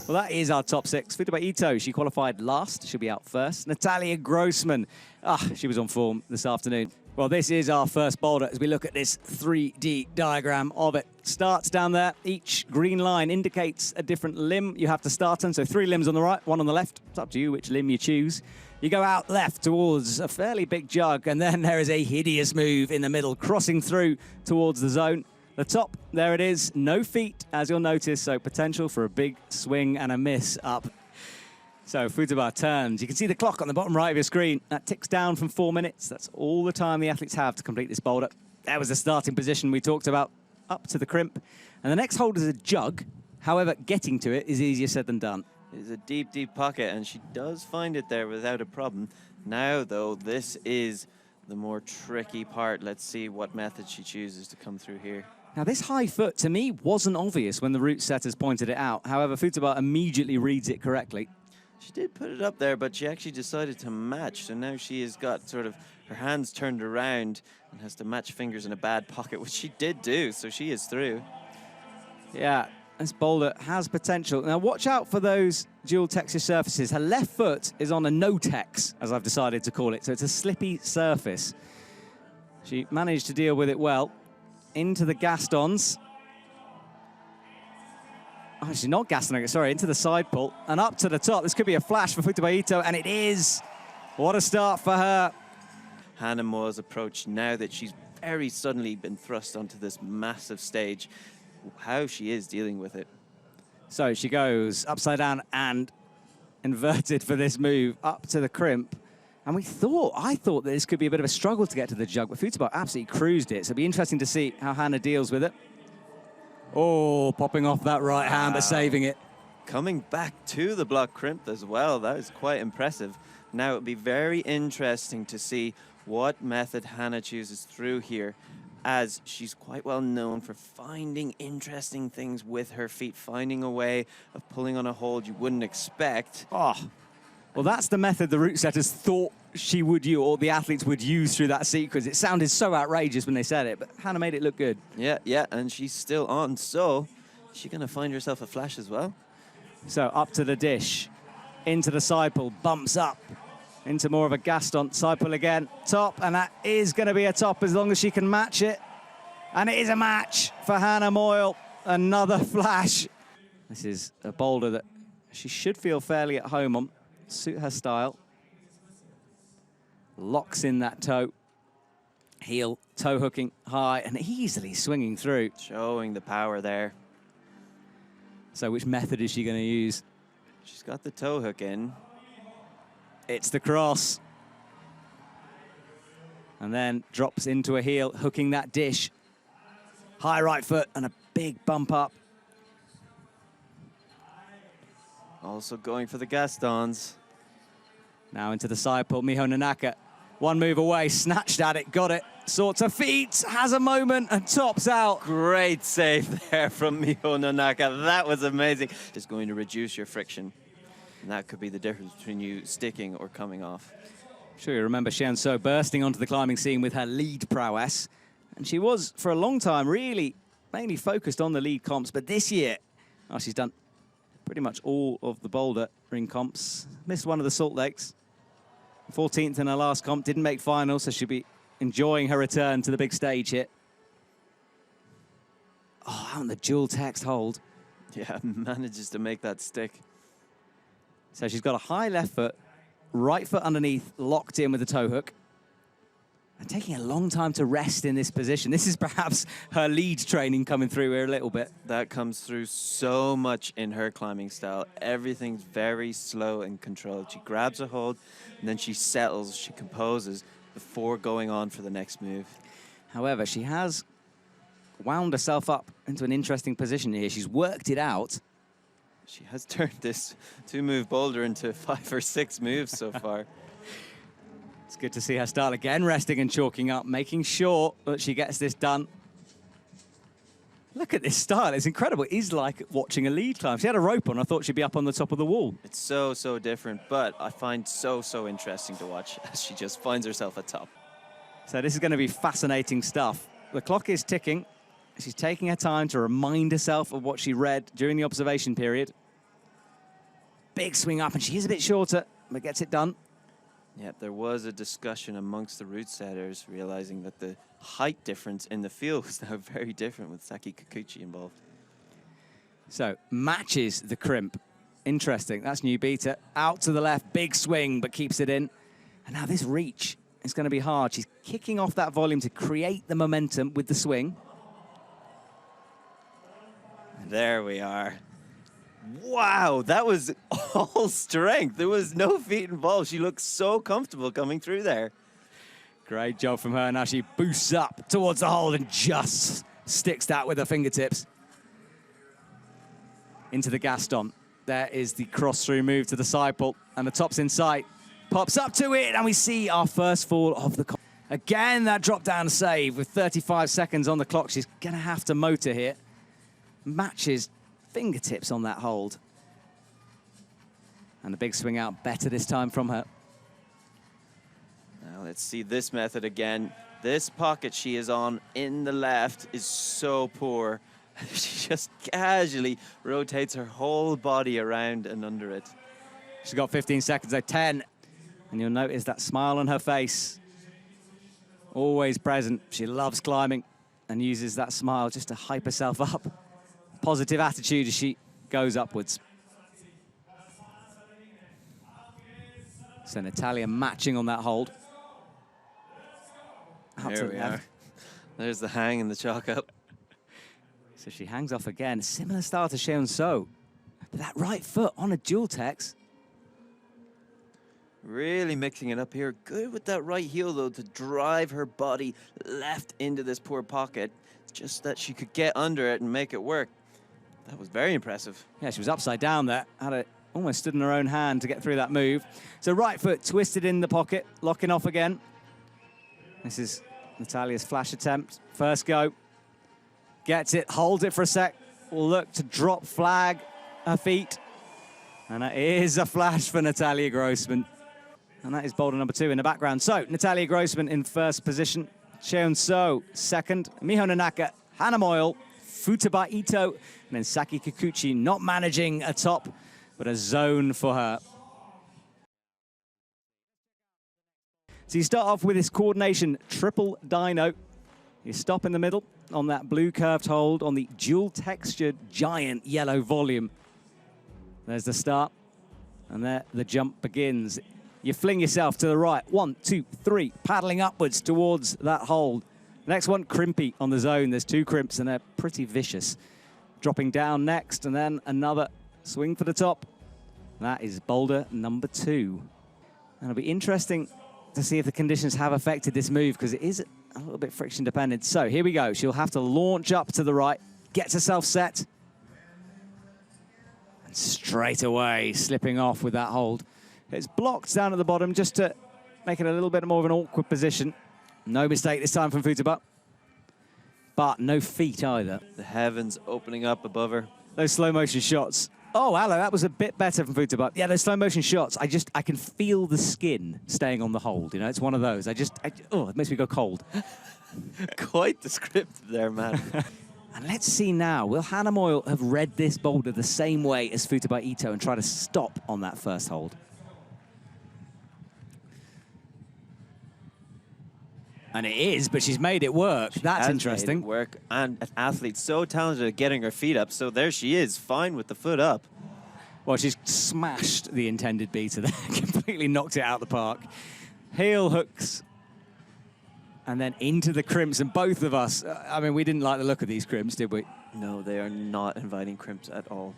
Well, that is our top 6. Futaba Ito, she qualified last. She'll be out first. Natalia Grossman, she was on form this afternoon. Well, this is our first boulder as we look at this 3D diagram of it. Starts down there. Each green line indicates a different limb you have to start on. So 3 limbs on the right, 1 on the left. It's up to you which limb you choose. You go out left towards a fairly big jug, and then there is a hideous move in the middle, crossing through towards the zone. The top, there it is, no feet, as you'll notice, so potential for a big swing and a miss up. So Futaba turns. You can see the clock on the bottom right of your screen. That ticks down from 4 minutes. That's all the time the athletes have to complete this boulder. That was the starting position we talked about, up to the crimp. And the next hold is a jug. However, getting to it is easier said than done. It's a deep, deep pocket, and she does find it there without a problem. Now, though, this is the more tricky part. Let's see what method she chooses to come through here. Now, this high foot, to me, wasn't obvious when the route setters pointed it out. However, Futaba immediately reads it correctly. She did put it up there, but she actually decided to match. So now she has got sort of her hands turned around and has to match fingers in a bad pocket, which she did do, so she is through. Yeah, this boulder has potential. Now, watch out for those dual texture surfaces. Her left foot is on a no-tex, as I've decided to call it, so it's a slippy surface. She managed to deal with it well. Into the Gastons. Oh, she's not Gastoning it, sorry, into the side pull. And up to the top. This could be a flash for Futaba Ito, and it is. What a start for her. Hannah Meul's approach, now that she's very suddenly been thrust onto this massive stage, how she is dealing with it. So she goes upside down and inverted for this move up to the crimp. And I thought that this could be a bit of a struggle to get to the jug, but Futaba absolutely cruised it. So it'll be interesting to see how Hannah deals with it. Oh, popping off that right hand, but saving it. Coming back to the block crimp as well. That is quite impressive. Now it'll be very interesting to see what method Hannah chooses through here, as she's quite well known for finding interesting things with her feet, finding a way of pulling on a hold you wouldn't expect. Oh. Well, that's the method the route setters thought she would use, or the athletes would use through that sequence. It sounded so outrageous when they said it, but Hannah made it look good. Yeah, and she's still on. So, is she going to find herself a flash as well? So, up to the dish, into the side pull, bumps up, into more of a Gaston. Side pull again, top, and that is going to be a top as long as she can match it. And it is a match for Hannah Meul. Another flash. This is a boulder that she should feel fairly at home on. Suit her style. Locks in that toe. Heel, toe hooking high and easily swinging through. Showing the power there. So which method is she going to use? She's got the toe hook in. It's the cross. And then drops into a heel, hooking that dish. High right foot and a big bump up. Also going for the Gastons. Now into the side pull, Miho Nonaka. One move away, snatched at it, got it. Sorts her feet, has a moment and tops out. Great save there from Miho Nonaka. That was amazing. It's going to reduce your friction. And that could be the difference between you sticking or coming off. Sure, you remember Chaehyun Seo bursting onto the climbing scene with her lead prowess. And she was, for a long time, really mainly focused on the lead comps. But this year, she's done pretty much all of the boulder ring comps. Missed one of the Salt Lakes. 14th in her last comp, didn't make finals, so she'll be enjoying her return to the big stage here. Oh, out on the dual text hold. Yeah, manages to make that stick. So she's got a high left foot, right foot underneath, locked in with the toe hook. And taking a long time to rest in this position. This is perhaps her lead training coming through here a little bit. That comes through so much in her climbing style. Everything's very slow and controlled. She grabs a hold, and then she settles, she composes before going on for the next move. However, she has wound herself up into an interesting position here. She's worked it out. She has turned this 2-move boulder into 5 or 6 moves so far. It's good to see her style again, resting and chalking up, making sure that she gets this done. Look at this style, it's incredible. It is like watching a lead climb. She had a rope on, I thought she'd be up on the top of the wall. It's so, so different, but I find so interesting to watch as she just finds herself atop. So this is going to be fascinating stuff. The clock is ticking. She's taking her time to remind herself of what she read during the observation period. big swing up, and she is a bit shorter, but gets it done. Yep, there was a discussion amongst the root setters, realizing that the height difference in the field was now very different with Saki Kikuchi involved. So, matches the crimp. Interesting, that's new beater. Out to the left, big swing, but keeps it in. And now this reach is going to be hard. She's kicking off that volume to create the momentum with the swing. There we are. Wow, that was all strength. There was no feet involved. She looked so comfortable coming through there. Great job from her. Now she boosts up towards the hold and just sticks that with her fingertips. Into the Gaston. There is the cross-through move to the side pull, and the top's in sight. Pops up to it, and we see our first fall of the... Again, that drop-down save with 35 seconds on the clock. She's going to have to motor here. Matches fingertips on that hold. And a big swing out, better this time from her. Now let's see this method again. This pocket she is on in the left is so poor. She just casually rotates her whole body around and under it. She's got 15 seconds, so 10. And you'll notice that smile on her face. Always present. She loves climbing and uses that smile just to hype herself up. Positive attitude as she goes upwards. So Natalia matching on that hold. There we are. There's the hang and the chalk up. So she hangs off again. Similar style to Chaehyun Seo. But that right foot on a dual tex. Really mixing it up here. Good with that right heel, though, to drive her body left into this poor pocket. Just that she could get under it and make it work. That was very impressive. Yeah, she was upside down there. Had it almost stood in her own hand to get through that move. So right foot twisted in the pocket, locking off again. This is Natalia's flash attempt. First go. Gets it, holds it for a sec. Will look to drop flag her feet. And that is a flash for Natalia Grossman. And that is Boulder number 2 in the background. So Natalia Grossman in first position. Chaehyun Seo second. Miho Nonaka, Hannah Meul, Futaba Ito, and then Saki Kikuchi not managing a top, but a zone for her. So you start off with this coordination triple dyno. You stop in the middle on that blue curved hold on the dual textured giant yellow volume. There's the start, and there the jump begins. You fling yourself to the right, 1, 2, 3, paddling upwards towards that hold. Next one, crimpy on the zone. There's 2 crimps, and they're pretty vicious. Dropping down next, and then another swing for the top. That is Boulder number 2. And it'll be interesting to see if the conditions have affected this move, because it is a little bit friction dependent. So here we go. She'll have to launch up to the right, gets herself set, and straight away slipping off with that hold. It's blocked down at the bottom just to make it a little bit more of an awkward position. No mistake this time from Futaba, but no feet either. The heavens opening up above her. Those slow motion shots. Oh, hello, that was a bit better from Futaba. Yeah, those slow motion shots, I can feel the skin staying on the hold, you know, it's one of those. Oh, it makes me go cold. Quite descriptive there, man. And let's see now, will Hannah Meul have read this boulder the same way as Futaba Ito and try to stop on that first hold? And it is, but she's made it work. That's interesting. Made it work, and an athlete so talented at getting her feet up, so there she is, fine with the foot up. Well, she's smashed the intended beater there, completely knocked it out of the park. Heel hooks, and then into the crimps, and both of us, I mean, we didn't like the look of these crimps, did we? No, they are not inviting crimps at all.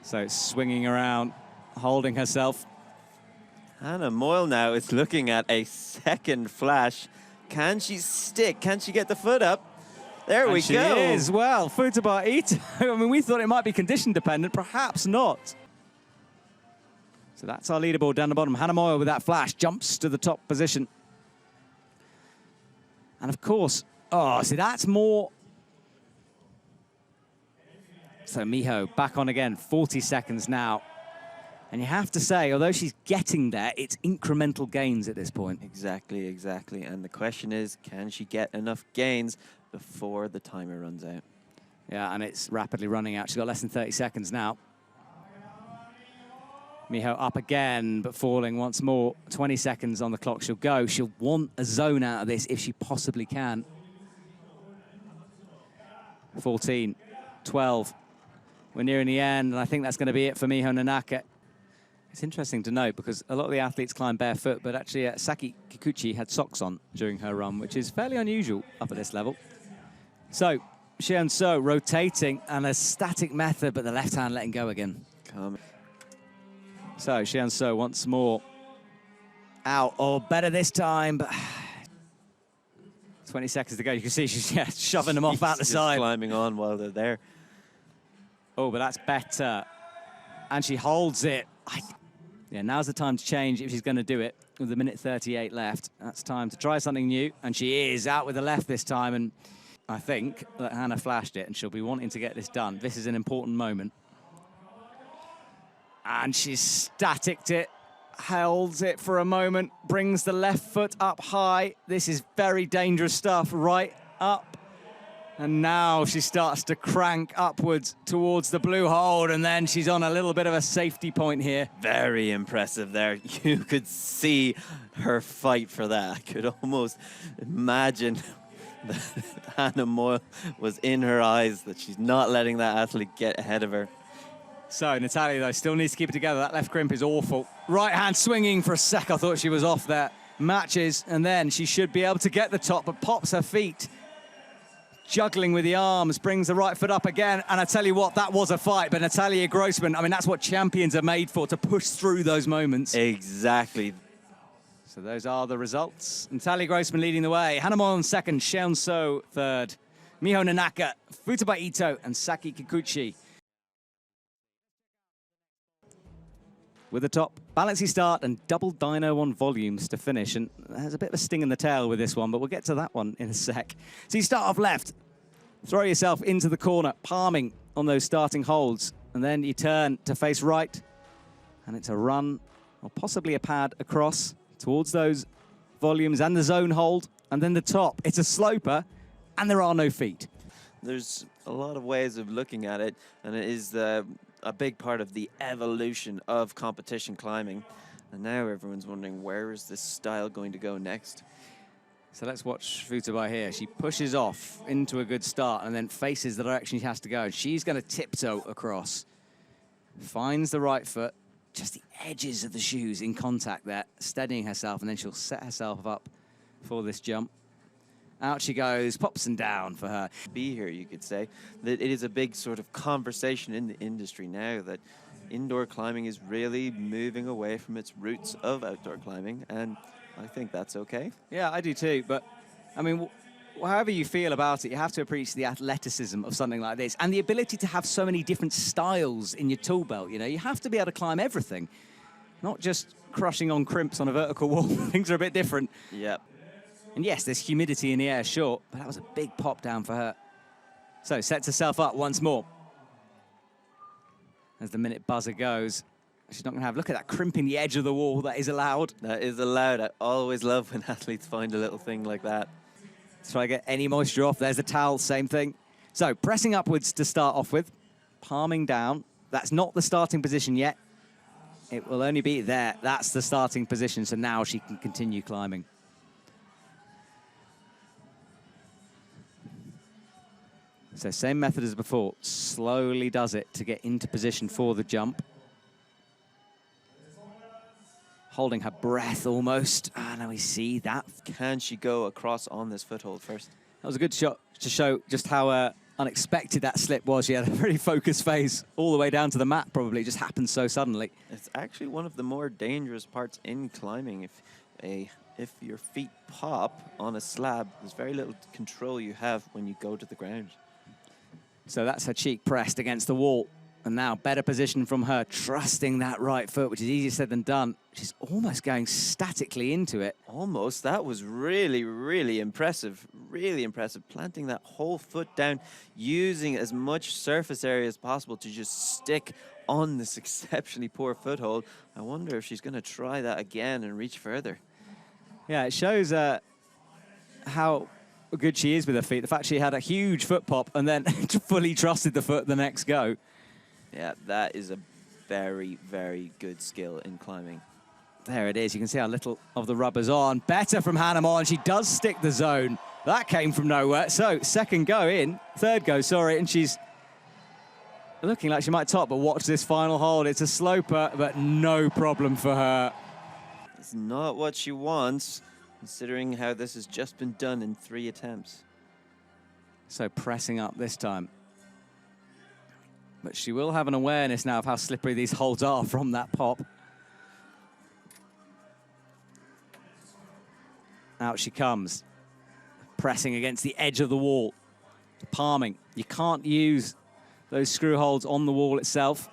So swinging around, holding herself. Hannah Meul now is looking at a second flash. Can she stick? Can she get the foot up? There we go. She is. Well, Futaba Ito. I mean, we thought it might be condition dependent. Perhaps not. So that's our leaderboard down the bottom. Hannah Meul with that flash jumps to the top position. And of course, oh, see, that's more. So Miho back on again. 40 seconds now. And you have to say, although she's getting there, it's incremental gains at this point. Exactly, exactly. And the question is, can she get enough gains before the timer runs out? Yeah, and it's rapidly running out. She's got less than 30 seconds now. Miho up again, but falling once more. 20 seconds on the clock. She'll go. She'll want a zone out of this if she possibly can. 14, 12. We're nearing the end, and I think that's going to be it for Miho Nonaka. It's interesting to note because a lot of the athletes climb barefoot, but actually Saki Kikuchi had socks on during her run, which is fairly unusual up at this level. So, Chaehyun Seo rotating and a static method, but the left hand letting go again. So, Chaehyun Seo once more out, or better this time, but 20 seconds to go. You can see she's shoving them off out the side. Climbing on while they're there. Oh, but that's better. And she holds it. Yeah, now's the time to change if she's going to do it. With a minute 38 left, that's time to try something new. And she is out with the left this time. And I think that Hannah flashed it, and she'll be wanting to get this done. This is an important moment. And she's staticked it, holds it for a moment, brings the left foot up high. This is very dangerous stuff, right up. And now she starts to crank upwards towards the blue hold, and then she's on a little bit of a safety point here. Very impressive there. You could see her fight for that. I could almost imagine that Hannah Meul was in her eyes, that she's not letting that athlete get ahead of her. So Natalia, though, still needs to keep it together. That left crimp is awful. Right hand swinging for a sec. I thought she was off there. Matches, and then she should be able to get the top, but pops her feet. Juggling with the arms, brings the right foot up again. And I tell you what, that was a fight. But Natalia Grossman, I mean, that's what champions are made for, to push through those moments. Exactly. So those are the results. Natalia Grossman leading the way. Hannah Meul second, Chaehyun Seo third. Miho Nonaka, Futaba Ito, and Saki Kikuchi. With the top, balancey start and double dyno on volumes to finish. And there's a bit of a sting in the tail with this one, but we'll get to that one in a sec. So you start off left, throw yourself into the corner, palming on those starting holds, and then you turn to face right, and it's a run, or possibly a pad across towards those volumes and the zone hold, and then the top. It's a sloper, and there are no feet. There's a lot of ways of looking at it, and it is a big part of the evolution of competition climbing. And now everyone's wondering, where is this style going to go next? So let's watch Futaba here. She pushes off into a good start and then faces the direction she has to go. She's going to tiptoe across. Finds the right foot, just the edges of the shoes in contact there, steadying herself, and then she'll set herself up for this jump. Out she goes, pops and down for her. Be here, you could say, that it is a big sort of conversation in the industry now that indoor climbing is really moving away from its roots of outdoor climbing, and I think that's okay. Yeah, I do too, but I mean, however you feel about it, you have to appreciate the athleticism of something like this and the ability to have so many different styles in your tool belt. You know, you have to be able to climb everything, not just crushing on crimps on a vertical wall. Things are a bit different. Yep. And yes, there's humidity in the air, sure, but that was a big pop down for her. So sets herself up once more. As the minute buzzer goes, she's not going to have, look at that crimping the edge of the wall. That is allowed. That is allowed. I always love when athletes find a little thing like that. Let's try to get any moisture off. There's the towel, same thing. So pressing upwards to start off with, palming down. That's not the starting position yet. It will only be there. That's the starting position, so now she can continue climbing. So same method as before, slowly does it to get into position for the jump. Holding her breath almost. Ah, now we see that. Can she go across on this foothold first? That was a good shot to show just how unexpected that slip was. She had a very focused face all the way down to the mat, probably. It just happened so suddenly. It's actually one of the more dangerous parts in climbing. If your feet pop on a slab, there's very little control you have when you go to the ground. So that's her cheek pressed against the wall. And now better position from her, trusting that right foot, which is easier said than done. She's almost going statically into it. Almost. That was really, really impressive. Really impressive. Planting that whole foot down, using as much surface area as possible to just stick on this exceptionally poor foothold. I wonder if she's going to try that again and reach further. Yeah, it shows how good she is with her feet. The fact she had a huge foot pop and then fully trusted the foot the next go. Yeah, that is a very, very good skill in climbing. There it is. You can see how little of the rubber's on. Better from Hannah Meul, and she does stick the zone. That came from nowhere. So third go, sorry, and she's looking like she might top, but watch this final hold. It's a sloper, but no problem for her. It's not what she wants, considering how this has just been done in 3 attempts. So pressing up this time. But she will have an awareness now of how slippery these holds are from that pop. Out she comes, pressing against the edge of the wall, palming. You can't use those screw holds on the wall itself.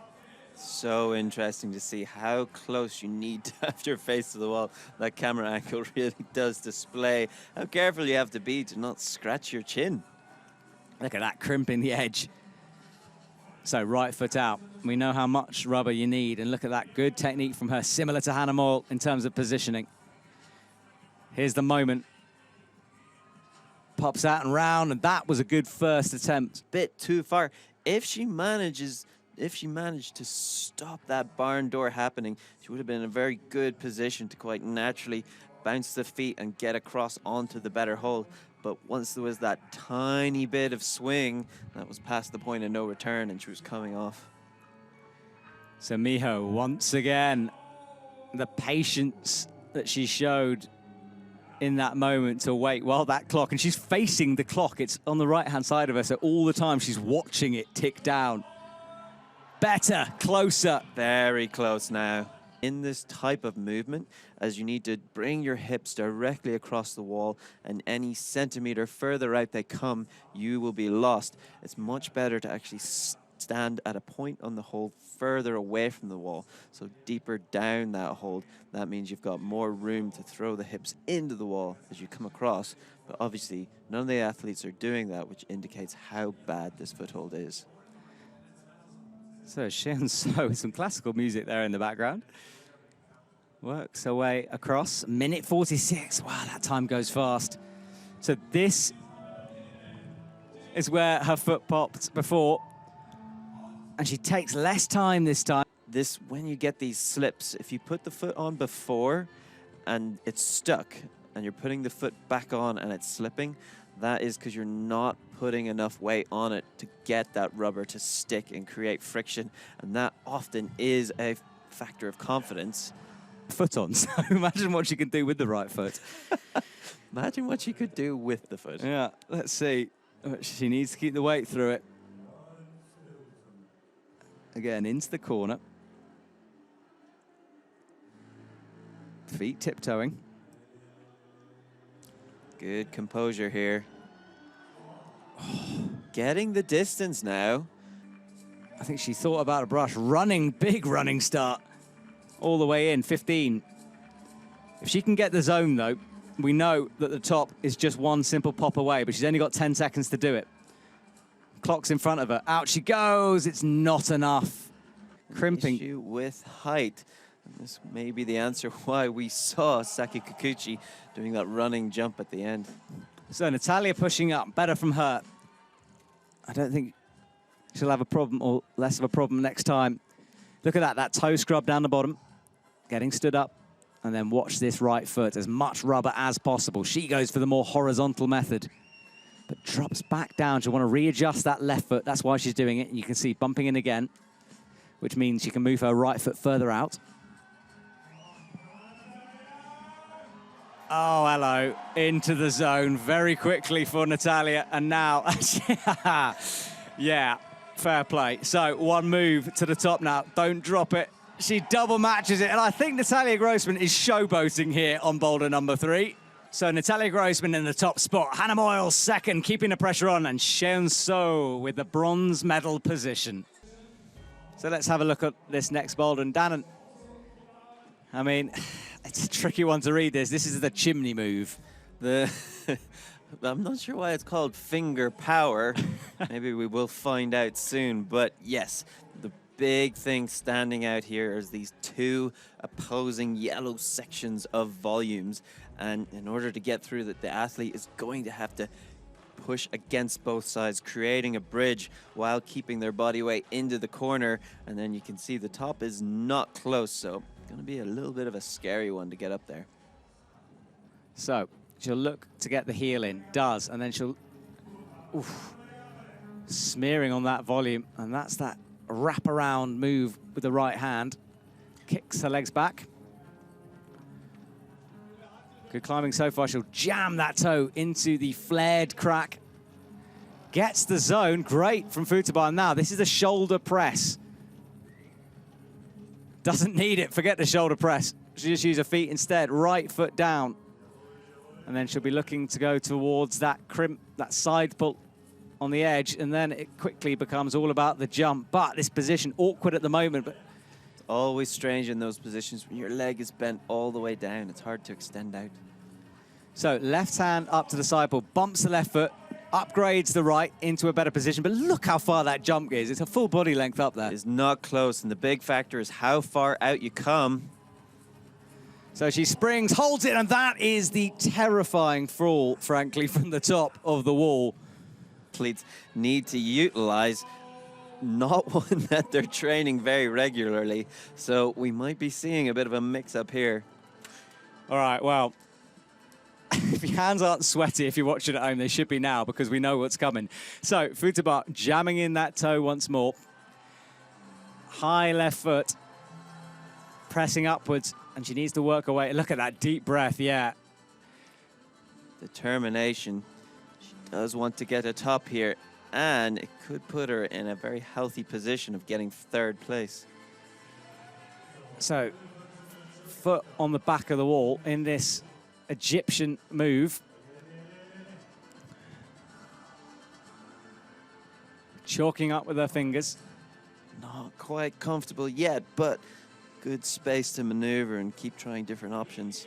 So interesting to see how close you need to have your face to the wall. That camera angle really does display how careful you have to be to not scratch your chin. Look at that crimp in the edge. So right foot out. We know how much rubber you need, and look at that good technique from her, similar to Hannah Meul in terms of positioning. Here's the moment. Pops out and round, and that was a good first attempt. Bit too far. If she managed to stop that barn door happening, she would have been in a very good position to quite naturally bounce the feet and get across onto the better hole. But once there was that tiny bit of swing, that was past the point of no return, and she was coming off. So Miho, once again, the patience that she showed in that moment to wait while that clock, and she's facing the clock, it's on the right-hand side of her, so all the time she's watching it tick down. Better, closer. Very close now. In this type of movement, as you need to bring your hips directly across the wall, and any centimeter further out they come, you will be lost. It's much better to actually stand at a point on the hold further away from the wall, so deeper down that hold. That means you've got more room to throw the hips into the wall as you come across, but obviously none of the athletes are doing that, which indicates how bad this foothold is. So Chaehyun Seo with some classical music there in the background. Works her way across. Minute 46. Wow, that time goes fast. So this is where her foot popped before, and she takes less time this time. When you get these slips, if you put the foot on before and it's stuck and you're putting the foot back on and it's slipping, that is because you're not putting enough weight on it to get that rubber to stick and create friction. And that often is a factor of confidence. Foot on, so imagine what she can do with the right foot. Imagine what she could do with the foot. Yeah, let's see. She needs to keep the weight through it. Again, into the corner. Feet tiptoeing. Good composure here. Oh, getting the distance now. I think she thought about a brush. Big running start. All the way in, 15. If she can get the zone, though, we know that the top is just one simple pop away, but she's only got 10 seconds to do it. Clock's in front of her. Out she goes. It's not enough. Crimping. Issue with height. And this may be the answer why we saw Saki Kikuchi doing that running jump at the end. So Natalia pushing up. Better from her. I don't think she'll have a problem, or less of a problem next time. Look at that toe scrub down the bottom. Getting stood up. And then watch this right foot. As much rubber as possible. She goes for the more horizontal method, but drops back down. She'll want to readjust that left foot. That's why she's doing it. And you can see bumping in again, which means she can move her right foot further out. Oh, hello. Into the zone very quickly for Natalia. And now, yeah, fair play. So one move to the top now. Don't drop it. She double matches it. And I think Natalia Grossman is showboating here on Boulder #3. So Natalia Grossman in the top spot. Hannah Meul second, keeping the pressure on. And Chaehyun Seo with the bronze medal position. So let's have a look at this next boulder. And Dannon, I mean, it's a tricky one to read this. This is the chimney move. I'm not sure why it's called finger power. Maybe we will find out soon. But yes, the big thing standing out here is these two opposing yellow sections of volumes. And in order to get through that, the athlete is going to have to push against both sides, creating a bridge while keeping their body weight into the corner. And then you can see the top is not close, so going to be a little bit of a scary one to get up there. So she'll look to get the heel in, does, and then she'll, smearing on that volume, and that's that wraparound move with the right hand. Kicks her legs back. Good climbing so far. She'll jam that toe into the flared crack. Gets the zone. Great from Futaba. Now, this is a shoulder press. Doesn't need it. Forget the shoulder press. She'll just use her feet instead. Right foot down. And then she'll be looking to go towards that crimp, that side pull on the edge. And then it quickly becomes all about the jump. But this position, awkward at the moment. But it's always strange in those positions when your leg is bent all the way down. It's hard to extend out. So left hand up to the side pull, bumps the left foot, upgrades the right into a better position. But look how far that jump is. It's a full body length up there. It's not close. And the big factor is how far out you come. So she springs, holds it, and that is the terrifying fall, frankly, from the top of the wall. Athletes need to utilize not one that they're training very regularly. So we might be seeing a bit of a mix-up here. All right, well, if your hands aren't sweaty, if you're watching at home, they should be now because we know what's coming. So Futaba jamming in that toe once more. High left foot, pressing upwards, and she needs to work her way. Look at that deep breath, yeah. Determination. She does want to get a top here, and it could put her in a very healthy position of getting third place. So, foot on the back of the wall in this Egyptian move. Chalking up with her fingers. Not quite comfortable yet, but good space to maneuver and keep trying different options.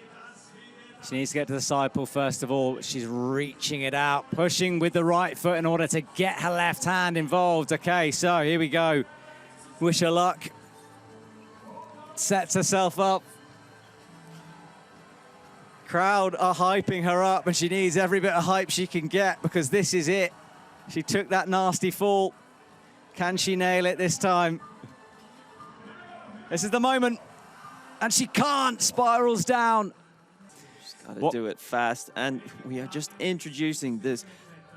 She needs to get to the side pull first of all. She's reaching it out, pushing with the right foot in order to get her left hand involved. Okay, so here we go. Wish her luck. Sets herself up. Crowd are hyping her up, and she needs every bit of hype she can get because this is it. She took that nasty fall. Can she nail it this time? This is the moment, and she can't. Spirals down. She's got to do it fast, and we are just introducing this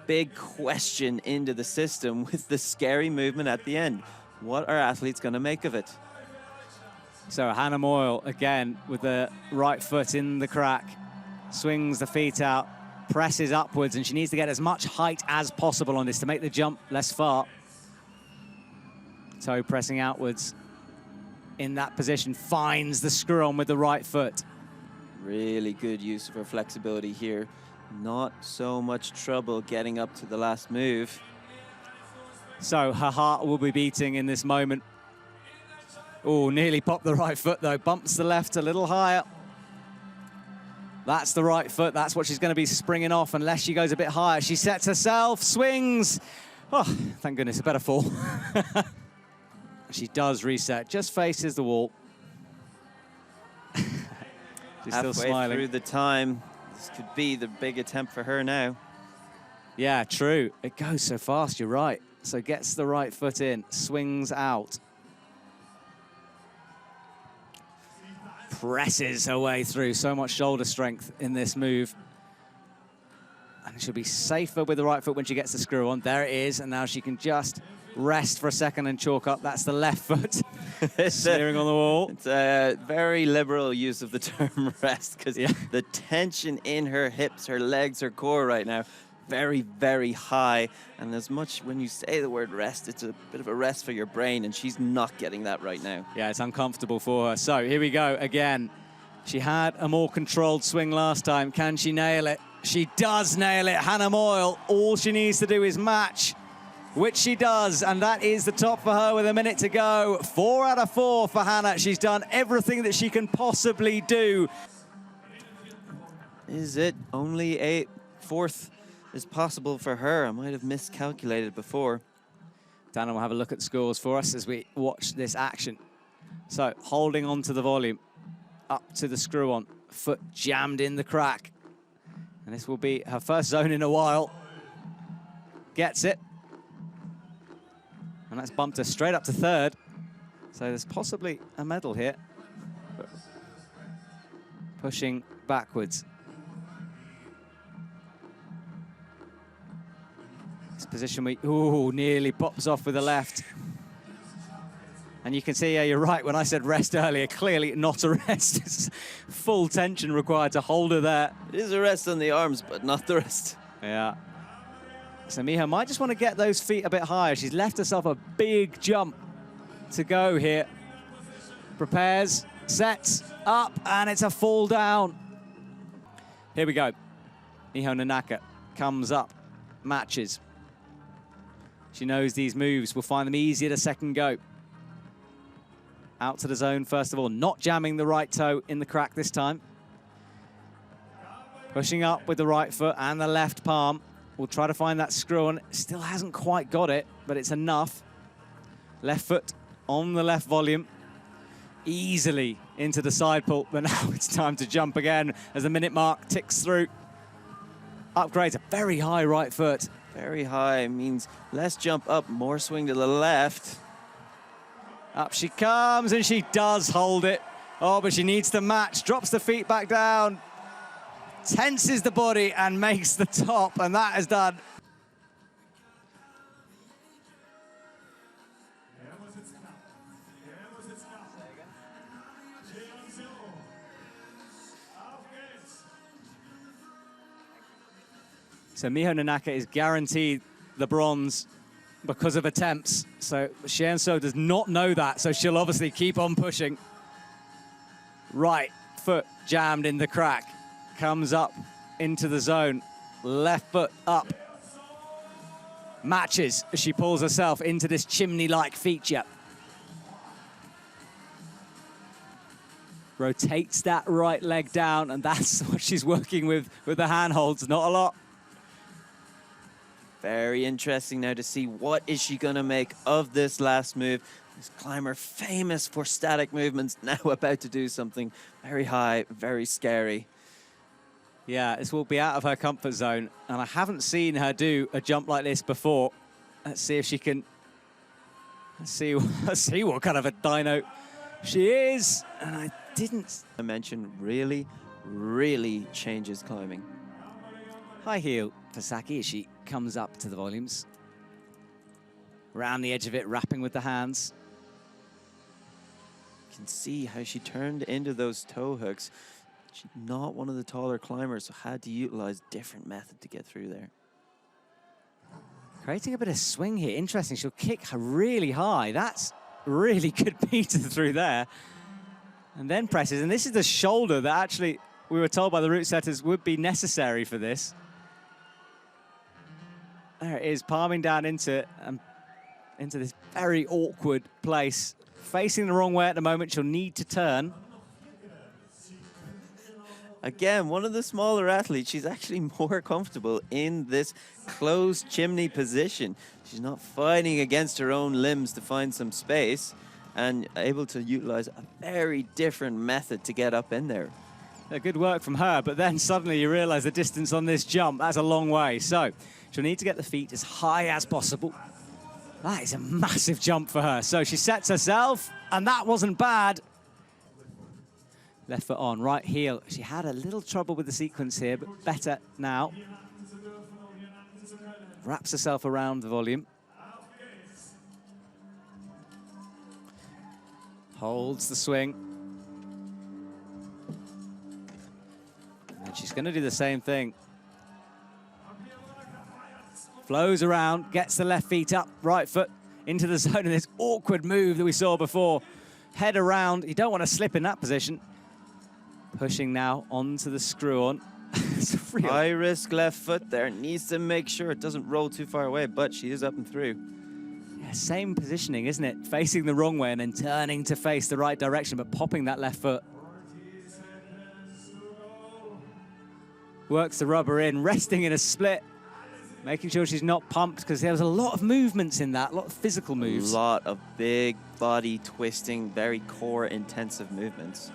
big question into the system with the scary movement at the end. What are athletes going to make of it? So Hannah Meul, again, with the right foot in the crack, swings the feet out, presses upwards, and she needs to get as much height as possible on this to make the jump less far. Toe pressing outwards. In that position, finds the screw on with the right foot. Really good use of her flexibility here. Not so much trouble getting up to the last move. So her heart will be beating in this moment. Oh, nearly popped the right foot though. Bumps the left a little higher. That's the right foot. That's what she's going to be springing off unless she goes a bit higher. She sets herself, swings. Oh, thank goodness, a better fall. She does reset, just faces the wall. She's Halfway still smiling. through the time, this could be the big attempt for her now. Yeah, true. It goes so fast, you're right. So gets the right foot in, swings out. Presses her way through. So much shoulder strength in this move. And she'll be safer with the right foot when she gets the screw on. There it is, and now she can just rest for a second and chalk up. That's the left foot. Smearing on the wall. It's a very liberal use of the term rest because the tension in her hips, her legs, her core right now, very, very high. And as much when you say the word rest, it's a bit of a rest for your brain, and she's not getting that right now. Yeah, it's uncomfortable for her. So here we go again. She had a more controlled swing last time. Can she nail it? She does nail it. Hannah Meul, all she needs to do is match, which she does, and that is the top for her with a minute to go. 4 out of 4 for Hannah. She's done everything that she can possibly do. Is it only a fourth is possible for her? I might have miscalculated before. Dan will have a look at scores for us as we watch this action. So, holding on to the volume, up to the screw-on, foot jammed in the crack. And this will be her first zone in a while. Gets it. And that's bumped her straight up to third. So there's possibly a medal here. Pushing backwards. This position, nearly pops off with the left. And you can see, yeah, you're right, when I said rest earlier, clearly not a rest. It's full tension required to hold her there. It is a rest on the arms, but not the rest. Yeah. So Miho might just want to get those feet a bit higher. She's left herself a big jump to go here. Prepares, sets, up, and it's a fall down. Here we go. Miho Nonaka comes up, matches. She knows these moves will find them easier to second go. Out to the zone, first of all, not jamming the right toe in the crack this time. Pushing up with the right foot and the left palm. We'll try to find that screw on. Still hasn't quite got it, but it's enough. Left foot on the left volume. Easily into the side pull, but now it's time to jump again as the minute mark ticks through. Upgrades a very high right foot. Very high means less jump up, more swing to the left. Up she comes, and she does hold it. Oh, but she needs to match. Drops the feet back down. Tenses the body and makes the top, and that is done. So Miho Nonaka is guaranteed the bronze because of attempts. So Chaehyun Seo does not know that, so she'll obviously keep on pushing. Right foot jammed in the crack. Comes up into the zone. Left foot up. Matches as she pulls herself into this chimney-like feature. Rotates that right leg down, and that's what she's working with the handholds, not a lot. Very interesting now to see what is she going to make of this last move. This climber, famous for static movements, now about to do something very high, very scary. Yeah, this will be out of her comfort zone, and I haven't seen her do a jump like this before. Let's see if she can... Let's see what kind of a dino she is. And I didn't... I mentioned really, really changes climbing. High heel for Saki as she comes up to the volumes. Around the edge of it, wrapping with the hands. You can see how she turned into those toe hooks. She's not one of the taller climbers, so had to utilize different method to get through there. Creating a bit of swing here. Interesting, she'll kick her really high. That's really good meter through there. And then presses, and this is the shoulder that actually we were told by the route setters would be necessary for this. There it is, palming down into this very awkward place. Facing the wrong way at the moment, she'll need to turn. Again, one of the smaller athletes, she's actually more comfortable in this closed chimney position. She's not fighting against her own limbs to find some space and able to utilize a very different method to get up in there. Good work from her, but then suddenly you realize the distance on this jump, that's a long way. So she'll need to get the feet as high as possible. That is a massive jump for her. So she sets herself, and that wasn't bad. Left foot on, right heel. She had a little trouble with the sequence here, but better now. Wraps herself around the volume. Holds the swing. And she's going to do the same thing. Flows around, gets the left feet up, right foot into the zone of this awkward move that we saw before. Head around, you don't want to slip in that position. Pushing now onto the screw-on. High risk left foot there. Needs to make sure it doesn't roll too far away, but she is up and through. Yeah, same positioning, isn't it? Facing the wrong way and then turning to face the right direction, but popping that left foot. Works the rubber in, resting in a split. Making sure she's not pumped, because there was a lot of movements in that, a lot of physical moves. A lot of big body twisting, very core intensive movements.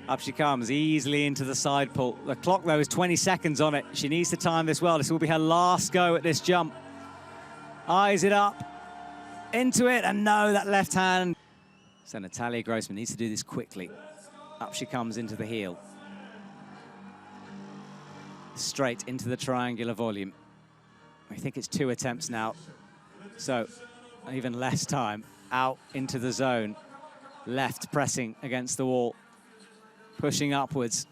Up she comes, easily into the side pull. The clock, though, is 20 seconds on it. She needs to time this well. This will be her last go at this jump. Eyes it up, into it, and no, that left hand. So Natalia Grossman needs to do this quickly. Up she comes into the heel. Straight into the triangular volume. I think it's 2 attempts now, so even less time. Out into the zone. Left pressing against the wall. Pushing upwards.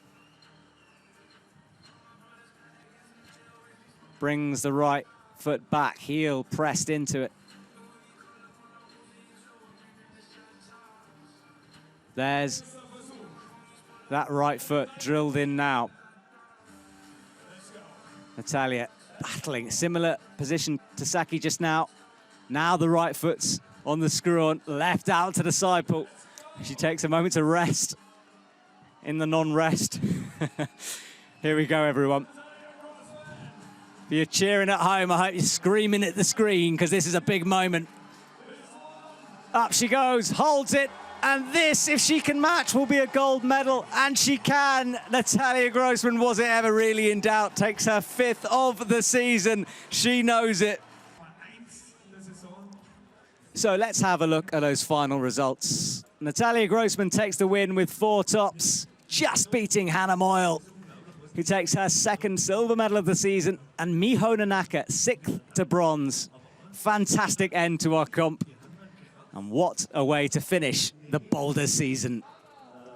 Brings the right foot back, heel pressed into it. There's that right foot drilled in now. Natalia battling, similar position to Saki just now. Now the right foot's on the screw-on, left out to the side pull. She takes a moment to rest in the non-rest. Here we go, everyone. If you're cheering at home, I hope you're screaming at the screen, because this is a big moment. Up she goes, holds it, and this, if she can match, will be a gold medal, and she can. Natalia Grossman, was it ever really in doubt, takes her 5th of the season. She knows it. So let's have a look at those final results. Natalia Grossman takes the win with 4 tops, just beating Hannah Meul, who takes her 2nd silver medal of the season, and Miho Nonaka, 6th to bronze. Fantastic end to our comp. And what a way to finish the Boulder season.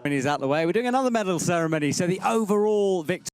When he's out the way, we're doing another medal ceremony. So the overall victory.